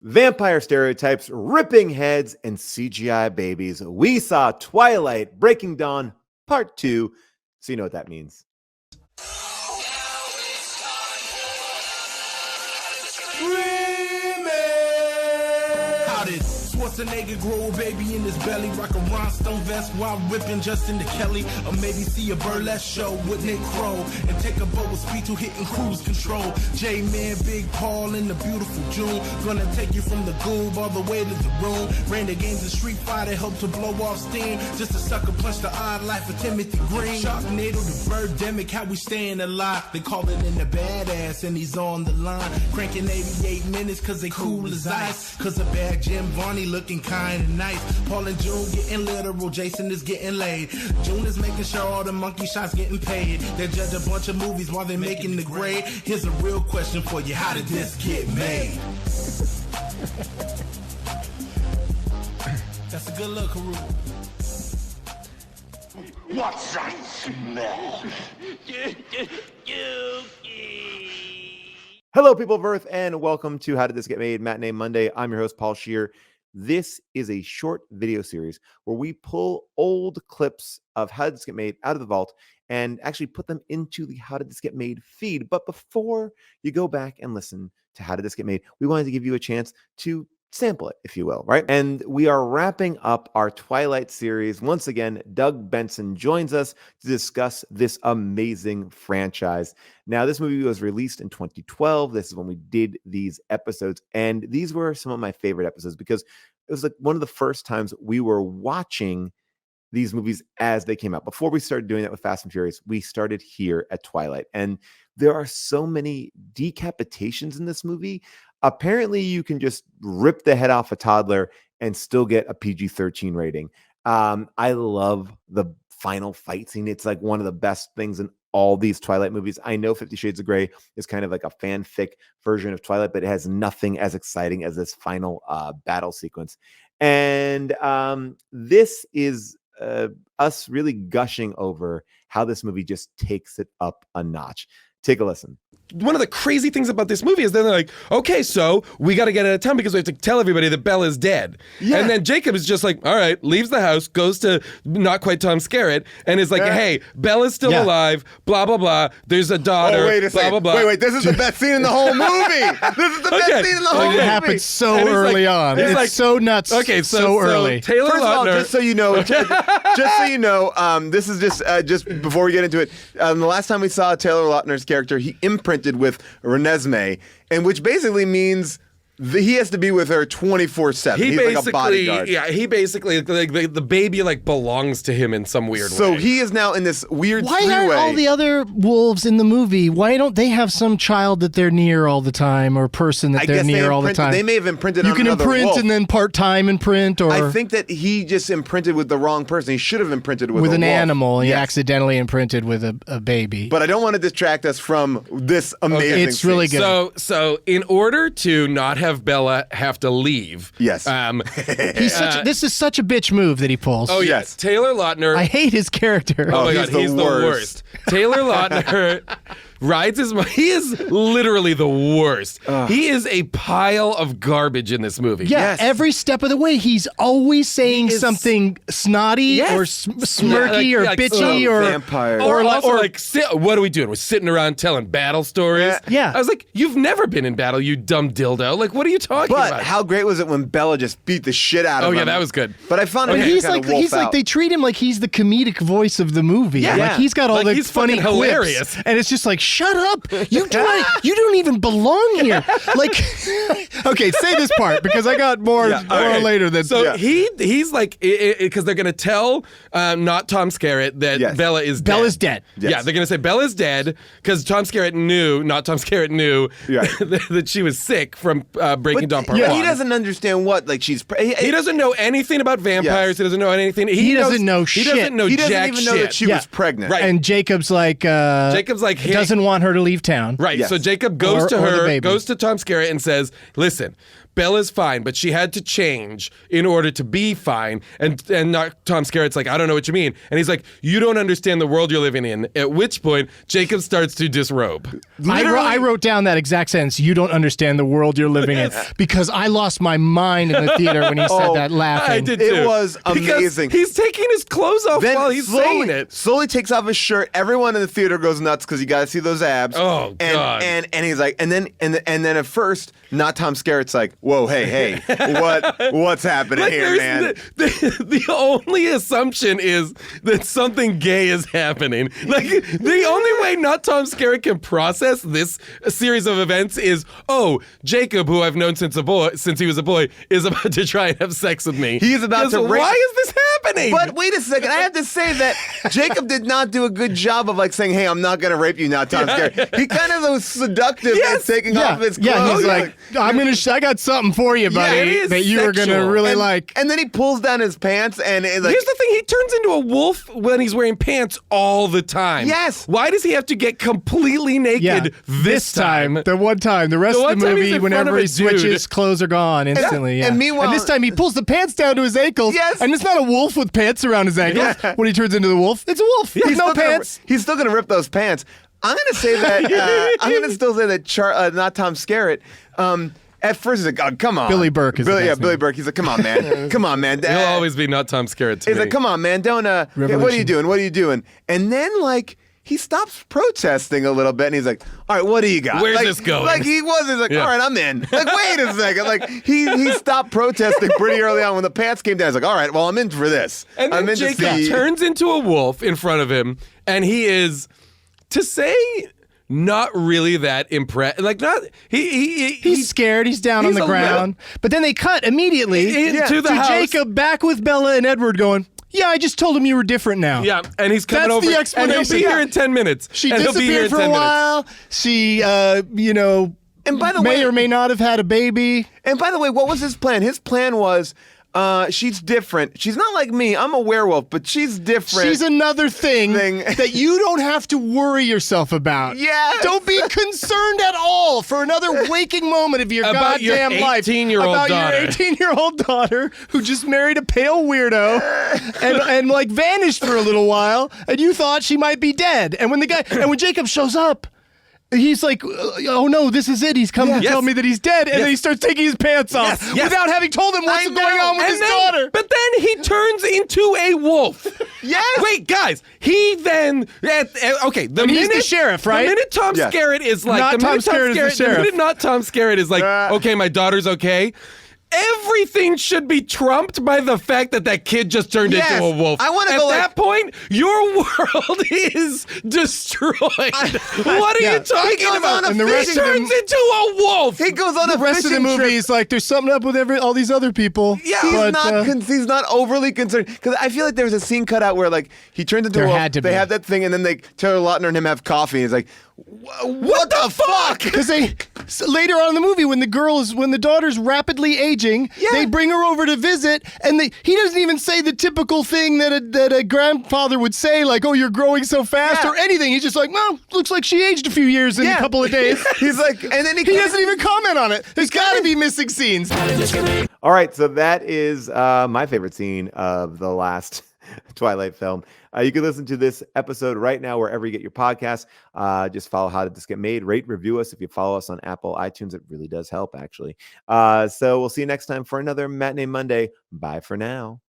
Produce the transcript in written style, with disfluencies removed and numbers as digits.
Vampire stereotypes, ripping heads, and CGI babies. We saw Twilight, Breaking Dawn, Part 2. So you know what that means. How did Schwarzenegger grow a baby in his belly? Rock a rhinestone vest while ripping Justin to Kelly. Or maybe see a burlesque show with Nick Crow and take a boat with speed to hitting cruise control. J-Man, Big Paul in the beautiful June. Gonna take you from the goob all the way to the room. Ran the games of Street Fighter, helped to blow off steam. Just a sucker punch the odd life of Timothy Green. Sharknado, the birdemic, how we staying alive. They call it in the badass and he's on the line. Cranking 88 minutes cause they cool as ice. Cause a bad Jim Varney looking kind of nice. Paul and June getting literal, Jason is getting laid. June is making sure all the monkey shots getting paid. They judge a bunch of movies while they're making the grade. Here's a real question for you, how did this get made? That's a good look, Haru. What's that smell? Hello, people of Earth, and welcome to How Did This Get Made? Matinee Monday. I'm your host, Paul Scheer. This is a short video series where we pull old clips of How Did This Get Made out of the vault and actually put them into the How Did This Get Made feed. But before you go back and listen to How Did This Get Made, we wanted to give you a chance to sample it, if you will, right? And we are wrapping up our Twilight series. Once again, Doug Benson joins us to discuss this amazing franchise. Now, this movie was released in 2012. This is when we did these episodes. And these were some of my favorite episodes because it was like one of the first times we were watching these movies as they came out. Before we started doing that with Fast and Furious, we started here at Twilight. And there are so many decapitations in this movie. Apparently, you can just rip the head off a toddler and still get a PG-13 rating. I love the final fight scene. It's like one of the best things in all these Twilight movies. I know 50 Shades of Grey is kind of like a fanfic version of Twilight, but it has nothing as exciting as this final battle sequence. And this is us really gushing over how this movie just takes it up a notch. Take a listen. One of the crazy things about this movie is then they're like, okay, so we got to get out of town because we have to tell everybody that Bella's dead. Yeah. And then Jacob is just like, all right, leaves the house, goes to Not Quite Tom Skerritt, and is like, hey, Bella's still alive, blah, blah, blah. There's a daughter, wait a second. Blah, blah. Wait, this is the best scene in the whole movie. This is the best scene in the whole movie. It happens so early on. It's like, so nuts. Okay, so early. Taylor First of all, Lautner, just so you know, this is just before we get into it. The last time we saw Taylor Lautner's character, he imprinted with Renesmee, and which basically means he has to be with her 24/7. He's like a bodyguard. Yeah, he basically, like, the baby like belongs to him in some weird way. So he is now in this weird Why three-way. aren't all the other wolves in the movie? Why don't they have some child that they're near all the time, or person that they're near all the time? They may have imprinted on You can another imprint wolf. and then part-time imprint, or I think that he just imprinted with the wrong person. He should have imprinted with a an wolf. animal. He Yes. accidentally imprinted with a baby. But I don't want to distract us from this amazing It's really scene. good. So in order to not have Bella have to leave, Yes. This is such a bitch move that he pulls. Oh Yes. yes, Taylor Lautner. I hate his character. Oh my he's God, the he's the worst. worst. Taylor Lautner rides his. He is literally the worst. He is a pile of garbage in this movie. Yeah, Yes. every step of the way, he's always saying He is- something snotty Yes. or smirky or like bitchy or vampire. Or what are we doing? We're sitting around telling battle stories. Yeah. I was like, you've never been in battle, you dumb dildo. Like, what are you talking But about? how great was it when Bella just beat the shit out of Oh him? yeah, that was good. But I found But it he's kind like of wolf out. they treat him like he's the comedic voice of the movie. Yeah. Like he's got all Like, the he's funny fucking quips, hilarious. and it's just like, shut up! You don't even belong here. Like, okay, say this part because I got more later than So he's like, because they're gonna tell not Tom Skerritt that Yes. Bella is dead. Bella's dead. Yes. Yeah, they're gonna say Bella's dead because Tom Skerritt knew that she was sick from Breaking Dawn Part 1. He doesn't understand what, like, she's... He doesn't know anything about vampires. Yes. He doesn't know anything. He doesn't know He shit. doesn't know He doesn't jack even know that she Yeah. was pregnant. Right. And Jacob's like, hey, doesn't want her to leave town. Right. Yes. So Jacob goes Or to the her, baby. goes to Tom Skerritt and says, listen, Bella's fine, but she had to change in order to be fine. And not Tom Skerritt's like, I don't know what you mean. And he's like, you don't understand the world you're living in. At which point, Jacob starts to disrobe. I wrote down that exact sentence. You don't understand the world you're living in, because I lost my mind in the theater when he said that, laughing. I did too. It was amazing. Because he's taking his clothes off Then while he's saying it. slowly takes off his shirt. Everyone in the theater goes nuts because you got to see those abs. Oh, and, God. And he's like, and then at first, not Tom Skerritt's like, whoa, hey, what's happening Like, here, man? The only assumption is that something gay is happening. Like, the only way not Tom Skerritt can process this series of events is, oh, Jacob, who I've known since he was a boy, is about to try and have sex with me. He's about to rape. Why is this happening? But wait a second, I have to say that Jacob did not do a good job of like saying, hey, I'm not going to rape you now, Tom Skerritt. He kind of was seductive and taking off his clothes. Yeah, he's like, I got something for you, buddy, that you are gonna really like. And then he pulls down his pants and like, here's the thing, he turns into a wolf when he's wearing pants all the time. Yes. Why does he have to get completely naked this time? The one time. The rest The of one the time he's movie, in whenever front of he a switches, dude. clothes are gone instantly. And meanwhile- and this time he pulls the pants down to his ankles. Yes. And it's not a wolf with pants around his ankles. Yeah. When he turns into the wolf, it's a wolf. he's He's no still gonna- pants. he's still going to rip those pants. I'm going to say that, I'm going to still say that not Tom Skerritt, at first he's like, oh, come on. Billy Burke is the Billy, guy's Billy name. Burke. He's like, come on, man. Come on, man. He'll always be not Tom Skerritt to He's me. like, come on, man. Don't, hey, what are you Revolution. doing? What are you doing? And then, like, he stops protesting a little bit and he's like, all right, what do you got? Where's like, this going? Like, he's like, Yeah. all right, I'm in. Like, wait a second. Like, he stopped protesting pretty early on when the pants came down. He's like, all right, well, I'm in for this. And I'm then in to Jacob see. turns into a wolf in front of him, and he is, to say, not really that impressed. Like, not He's scared. He's down on he's the a ground. But then they cut immediately Into the to house. Jacob back with Bella and Edward going, yeah, I just told him you were different now. Yeah, and he's coming That's over. the And he'll explanation. be here in 10 minutes. She and he'll be here disappeared in for 10 a minutes. while. She, And by the may way, or may not have had a baby. And by the way, what was his plan? His plan was, she's different. She's not like me. I'm a werewolf, but she's different. She's another thing that you don't have to worry yourself about. Yes. Don't be concerned at all for another waking moment of your About your goddamn life. 18-year-old about daughter. your 18-year-old daughter who just married a pale weirdo and like vanished for a little while, and you thought she might be dead. And when Jacob shows up, he's like, oh no, this is it. He's come to tell me that he's dead. And then he starts taking his pants off without having told him what's going on with his daughter. But then he turns into a wolf. Yes. Wait, guys. He then okay. The And minute he's the sheriff, right? The minute Tom Yes. Skerritt is like, Not the Tom minute Tom Skerritt is the Skerritt, sheriff. the minute not Tom Skerritt is like, okay, my daughter's okay. Everything should be trumped by the fact that kid just turned Yes. into a wolf. I wanna At go that like- point, your world is destroyed. What are you talking He goes about? on a And the He rest of turns them- into a wolf. He goes on The a rest of the fishing movie trip. is like, there's something up with all these other people. Yeah. He's not overly concerned because I feel like there was a scene cut out where like he turns into There a wolf. had to They be. have that thing and then Taylor Lautner and him have coffee. And he's like, what the fuck? Because later on in the movie, when the daughter's rapidly aging, they bring her over to visit, and he doesn't even say the typical thing that a grandfather would say, like, "Oh, you're growing so fast," or anything. He's just like, "Well, looks like she aged a few years in a couple of days." He's like, and then He doesn't even comment on it. There's got to be missing scenes. All right, so that is my favorite scene of the last Twilight film. You can listen to this episode right now wherever you get your podcasts. Just follow How Did This Get Made. Rate, review us. If you follow us on Apple, iTunes, it really does help, actually. So we'll see you next time for another Matinee Monday. Bye for now.